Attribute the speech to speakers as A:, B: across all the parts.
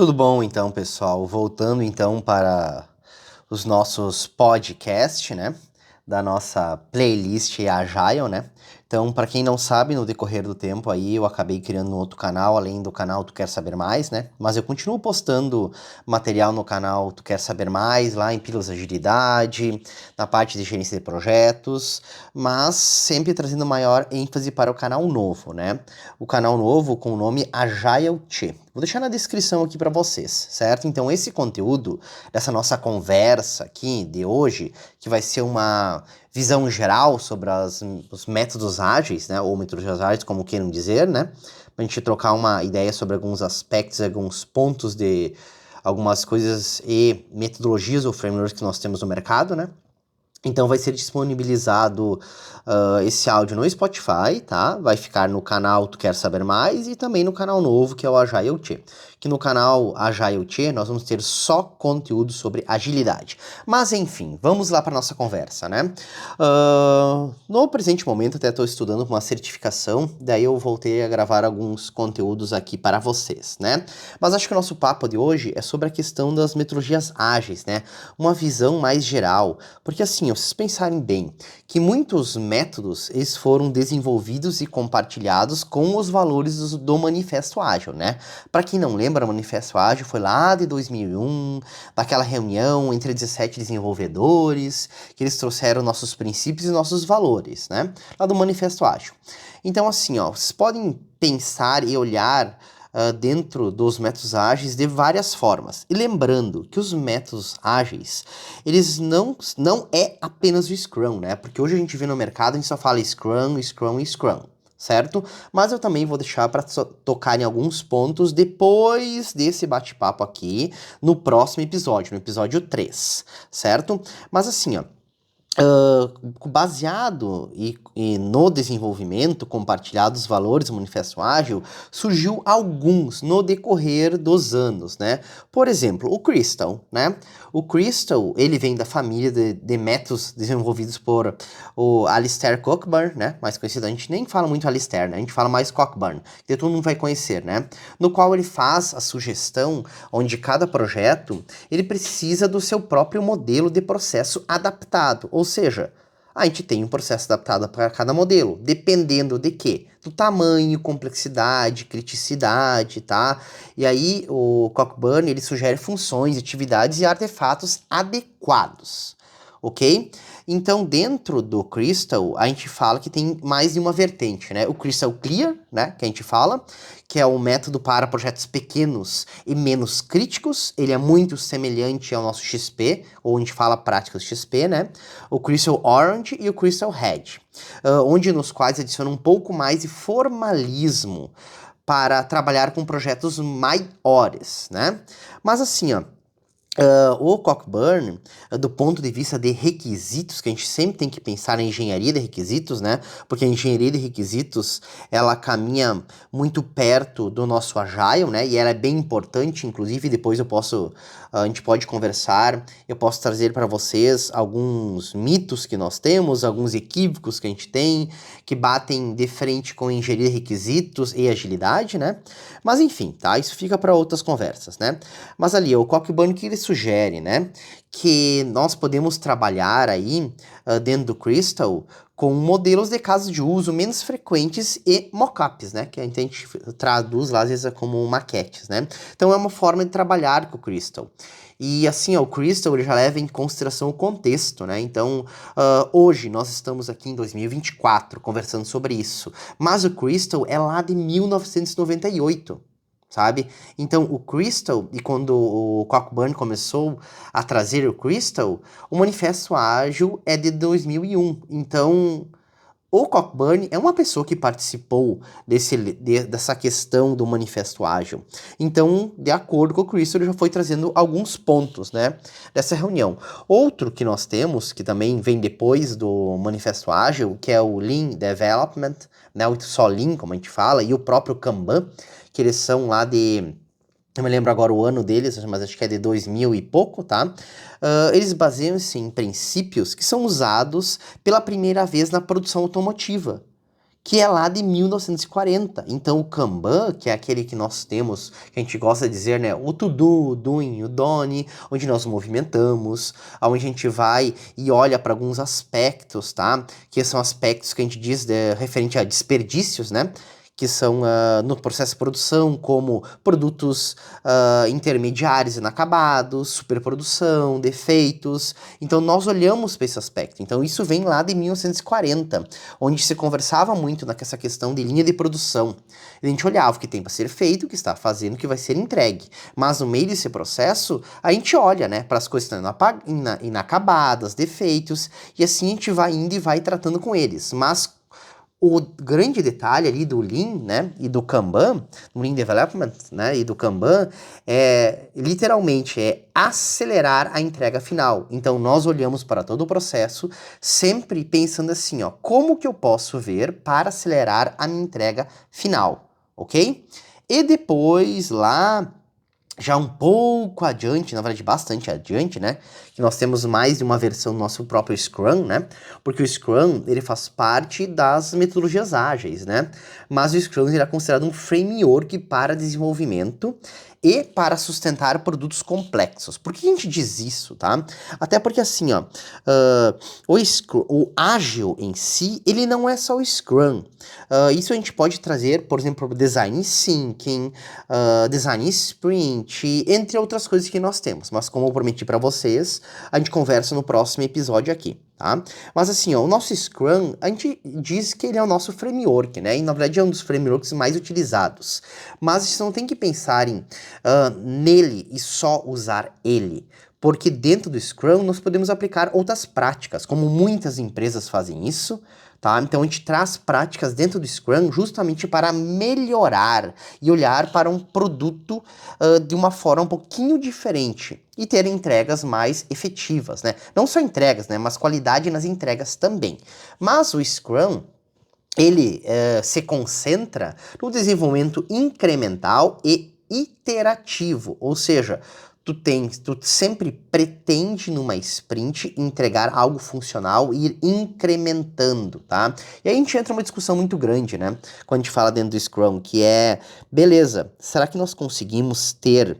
A: Tudo bom então, pessoal? Voltando então para os nossos podcasts, né? Da nossa playlist Agile, né? Então, para quem não sabe, no decorrer do tempo aí eu acabei criando um outro canal, além do canal Tu Quer Saber Mais, né? Mas eu continuo postando material no canal Tu Quer Saber Mais, lá em Pílulas de Agilidade, na parte de gerência de projetos, mas sempre trazendo maior ênfase para o canal novo, né? O canal novo com o nome Agile T. Vou deixar na descrição aqui para vocês, certo? Então, esse conteúdo dessa nossa conversa aqui de hoje, que vai ser uma visão geral sobre os métodos ágeis, né, ou metodologias ágeis, como queiram dizer, né, para a gente trocar uma ideia sobre alguns aspectos, alguns pontos de algumas coisas e metodologias ou frameworks que nós temos no mercado, né. Então vai ser disponibilizado esse áudio no Spotify, tá? Vai ficar no canal Tu Quer Saber Mais e também no canal novo que é o Agile T. Que no canal Agile T nós vamos ter só conteúdo sobre agilidade. Mas enfim, vamos lá para nossa conversa, né? No presente momento até estou estudando uma certificação, daí eu voltei a gravar alguns conteúdos aqui para vocês, né? Mas acho que o nosso papo de hoje é sobre a questão das metodologias ágeis, né? Uma visão mais geral, porque assim, vocês pensarem bem, que muitos métodos eles foram desenvolvidos e compartilhados com os valores do Manifesto Ágil, né? Para quem não lembra, o Manifesto Ágil foi lá de 2001, daquela reunião entre 17 desenvolvedores, que eles trouxeram nossos princípios e nossos valores, né? Lá do Manifesto Ágil. Então, assim, ó, vocês podem pensar e olhar dentro dos métodos ágeis de várias formas. E lembrando que os métodos ágeis, eles não é apenas o Scrum, né? Porque hoje a gente vê no mercado, a gente só fala Scrum, Scrum e Scrum, certo? Mas eu também vou deixar para tocar em alguns pontos depois desse bate-papo aqui, no próximo episódio, no episódio 3, certo? Mas assim, ó, baseado e no desenvolvimento compartilhado dos valores do Manifesto Ágil, surgiu alguns no decorrer dos anos, né? Por exemplo, o Crystal, né? O Crystal, ele vem da família de métodos desenvolvidos por o Alistair Cockburn, né? Mais conhecido, a gente nem fala muito Alistair, né? A gente fala mais Cockburn, que todo mundo vai conhecer, né? No qual ele faz a sugestão onde cada projeto, ele precisa do seu próprio modelo de processo adaptado, ou seja, a gente tem um processo adaptado para cada modelo, dependendo de quê? Do tamanho, complexidade, criticidade, tá? E aí o Cockburn, ele sugere funções, atividades e artefatos adequados, ok? Então, dentro do Crystal, a gente fala que tem mais de uma vertente, né? O Crystal Clear, né, que a gente fala, que é um método para projetos pequenos e menos críticos. Ele é muito semelhante ao nosso XP, ou a gente fala práticas XP, né? O Crystal Orange e o Crystal Red, onde nos quais adiciona um pouco mais de formalismo para trabalhar com projetos maiores, né? Mas assim, ó, o Cockburn, do ponto de vista de requisitos, que a gente sempre tem que pensar na engenharia de requisitos, né? Porque a engenharia de requisitos, ela caminha muito perto do nosso Agile, né? E ela é bem importante, inclusive, depois a gente pode conversar, eu posso trazer para vocês alguns mitos que nós temos, alguns equívocos que a gente tem, que batem de frente com engenharia de requisitos e agilidade, né? Mas enfim, tá? Isso fica para outras conversas, né? Mas ali, o Cockburn que ele sugere, né, que nós podemos trabalhar aí dentro do Crystal com modelos de casos de uso menos frequentes e mockups, né, que a gente traduz lá às vezes como maquetes, né. Então é uma forma de trabalhar com o Crystal. E assim, ó, o Crystal ele já leva em consideração o contexto, né? Então, hoje nós estamos aqui em 2024 conversando sobre isso, mas o Crystal é lá de 1998. Sabe? Então, o Crystal, e quando o Cockburn começou a trazer o Crystal, o Manifesto Ágil é de 2001. Então, o Cockburn é uma pessoa que participou dessa questão do Manifesto Ágil. Então, de acordo com o Crystal, ele já foi trazendo alguns pontos, né, dessa reunião. Outro que nós temos, que também vem depois do Manifesto Ágil, que é o Lean Development, né, o só Lean, como a gente fala, e o próprio Kanban, que eles são lá de... Eu me lembro agora o ano deles, mas acho que é de 2000 e pouco, tá? Eles baseiam-se em princípios que são usados pela primeira vez na produção automotiva, que é lá de 1940. Então o Kanban, que é aquele que nós temos, que a gente gosta de dizer, né, o to-do, o doing, o done, onde nós movimentamos, onde a gente vai e olha para alguns aspectos, tá? Que são aspectos que a gente diz referente a desperdícios, né? Que são no processo de produção, como produtos intermediários inacabados, superprodução, defeitos. Então, nós olhamos para esse aspecto. Então, isso vem lá de 1940, onde se conversava muito nessa questão de linha de produção. A gente olhava o que tem para ser feito, o que está fazendo, o que vai ser entregue. Mas, no meio desse processo, a gente olha, né, para as coisas que estão inacabadas, defeitos, e assim a gente vai indo e vai tratando com eles. Mas o grande detalhe ali do Lean, né, e do Kanban, do Lean Development, né, e do Kanban, literalmente acelerar a entrega final. Então, nós olhamos para todo o processo, sempre pensando assim, ó, como que eu posso ver para acelerar a minha entrega final, ok? E depois, lá já um pouco adiante, na verdade bastante adiante, né, que nós temos mais de uma versão do nosso próprio Scrum, né, porque o Scrum, ele faz parte das metodologias ágeis, né, mas o Scrum ele é considerado um framework para desenvolvimento e para sustentar produtos complexos. Por que a gente diz isso, tá? Até porque assim, ó, o ágil em si, ele não é só o Scrum. Isso a gente pode trazer, por exemplo, para o Design Thinking, Design Sprint, entre outras coisas que nós temos. Mas como eu prometi para vocês, a gente conversa no próximo episódio aqui, tá? Mas assim, ó, o nosso Scrum, a gente diz que ele é o nosso framework, né? E na verdade é um dos frameworks mais utilizados. Mas você não tem que pensar nele e só usar ele. Porque dentro do Scrum nós podemos aplicar outras práticas, como muitas empresas fazem isso, tá? Então a gente traz práticas dentro do Scrum justamente para melhorar e olhar para um produto de uma forma um pouquinho diferente e ter entregas mais efetivas, né? Não só entregas, né? Mas qualidade nas entregas também. Mas o Scrum, ele se concentra no desenvolvimento incremental e iterativo, ou seja, tu sempre pretende numa sprint entregar algo funcional e ir incrementando, tá? E aí a gente entra numa discussão muito grande, né? Quando a gente fala dentro do Scrum, que é, beleza, será que nós conseguimos ter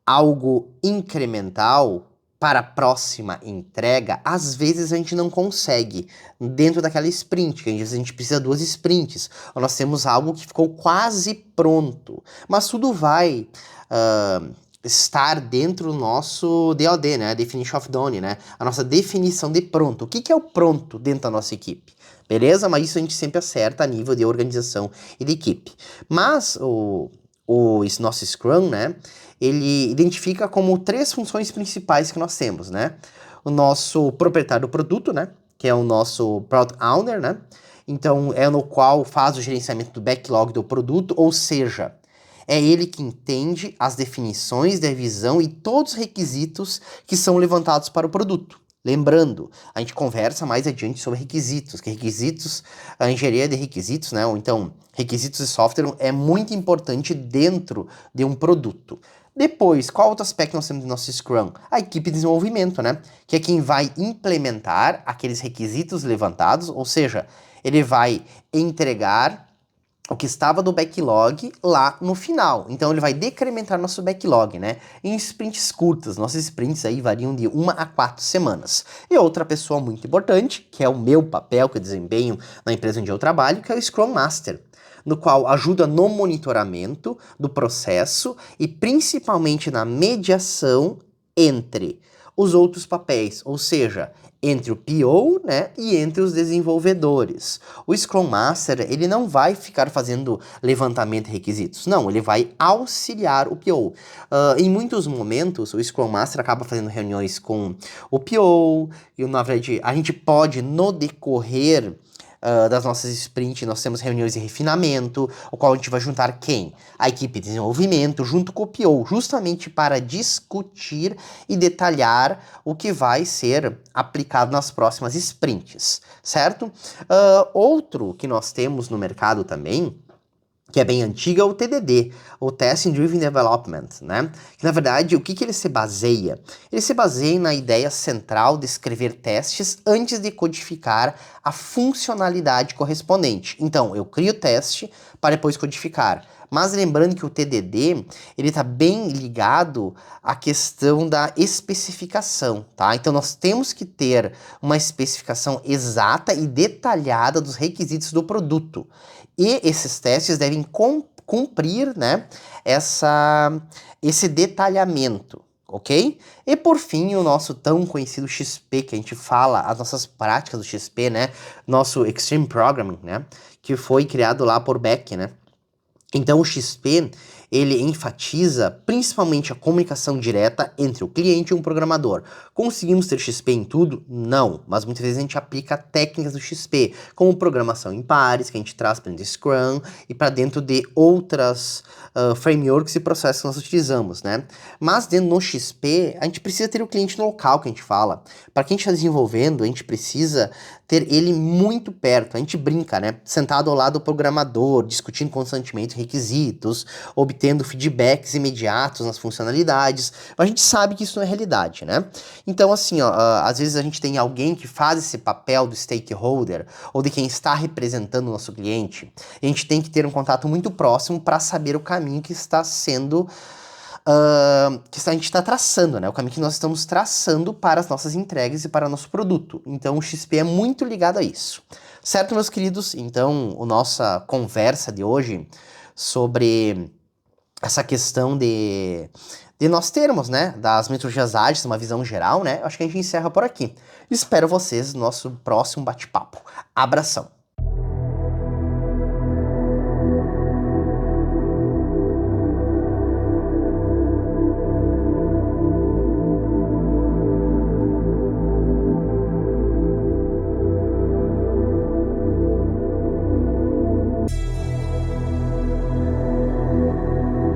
A: algo incremental para a próxima entrega? Às vezes a gente não consegue dentro daquela sprint, que às vezes a gente precisa 2 sprints, ou nós temos algo que ficou quase pronto, mas tudo vai estar dentro do nosso DOD, né, Definition of Done, né, a nossa definição de pronto. O que é o pronto dentro da nossa equipe? Beleza? Mas isso a gente sempre acerta a nível de organização e de equipe. Mas esse nosso Scrum, né, ele identifica como 3 funções principais que nós temos, né? O nosso proprietário do produto, né, que é o nosso Product Owner, né? Então, é no qual faz o gerenciamento do backlog do produto, ou seja, é ele que entende as definições da visão e todos os requisitos que são levantados para o produto. Lembrando, a gente conversa mais adiante sobre requisitos, que requisitos, a engenharia de requisitos, né, ou então requisitos de software é muito importante dentro de um produto. Depois, qual outro aspecto nós temos no nosso Scrum? A equipe de desenvolvimento, né, que é quem vai implementar aqueles requisitos levantados, ou seja, ele vai entregar o que estava no backlog lá no final. Então ele vai decrementar nosso backlog, né? Em sprints curtas. Nossos sprints aí variam de 1 a 4 semanas. E outra pessoa muito importante, que é o meu papel que eu desempenho na empresa onde eu trabalho, que é o Scrum Master, no qual ajuda no monitoramento do processo e principalmente na mediação entre os outros papéis, ou seja, entre o PO, né, e entre os desenvolvedores. O Scrum Master, ele não vai ficar fazendo levantamento de requisitos, não, ele vai auxiliar o PO. Em muitos momentos, o Scrum Master acaba fazendo reuniões com o PO, e na verdade, a gente pode, no decorrer das nossas sprints, nós temos reuniões de refinamento, o qual a gente vai juntar quem? A equipe de desenvolvimento junto com o PO, justamente para discutir e detalhar o que vai ser aplicado nas próximas sprints, certo? Outro que nós temos no mercado também, que é bem antiga, é o TDD, o Testing Driven Development, né? Que na verdade, o que ele se baseia? Ele se baseia na ideia central de escrever testes antes de codificar a funcionalidade correspondente. Então, eu crio o teste para depois codificar. Mas lembrando que o TDD, ele está bem ligado à questão da especificação, tá? Então, nós temos que ter uma especificação exata e detalhada dos requisitos do produto. E esses testes devem cumprir, né, esse detalhamento, ok? E por fim, o nosso tão conhecido XP, que a gente fala, as nossas práticas do XP, né, nosso Extreme Programming, né, que foi criado lá por Beck, né? Então o XP, ele enfatiza principalmente a comunicação direta entre o cliente e um programador. Conseguimos ter XP em tudo? Não, mas muitas vezes a gente aplica técnicas do XP, como programação em pares, que a gente traz para dentro de Scrum e para dentro de outras frameworks e processos que nós utilizamos, né? Mas dentro do XP, a gente precisa ter o cliente no local, que a gente fala. Para quem está desenvolvendo, a gente precisa ter ele muito perto. A gente brinca, né? Sentado ao lado do programador, discutindo constantemente requisitos, obtendo feedbacks imediatos nas funcionalidades. Mas a gente sabe que isso não é realidade, né? Então, assim, ó, às vezes a gente tem alguém que faz esse papel do stakeholder ou de quem está representando o nosso cliente. E a gente tem que ter um contato muito próximo para saber o caminho que está sendo que a gente está traçando, né? O caminho que nós estamos traçando para as nossas entregas e para o nosso produto. Então, o XP é muito ligado a isso. Certo, meus queridos? Então, a nossa conversa de hoje sobre essa questão de nós termos, né, das metodologias ágeis, uma visão geral, né? Acho que a gente encerra por aqui. Espero vocês no nosso próximo bate-papo. Abração!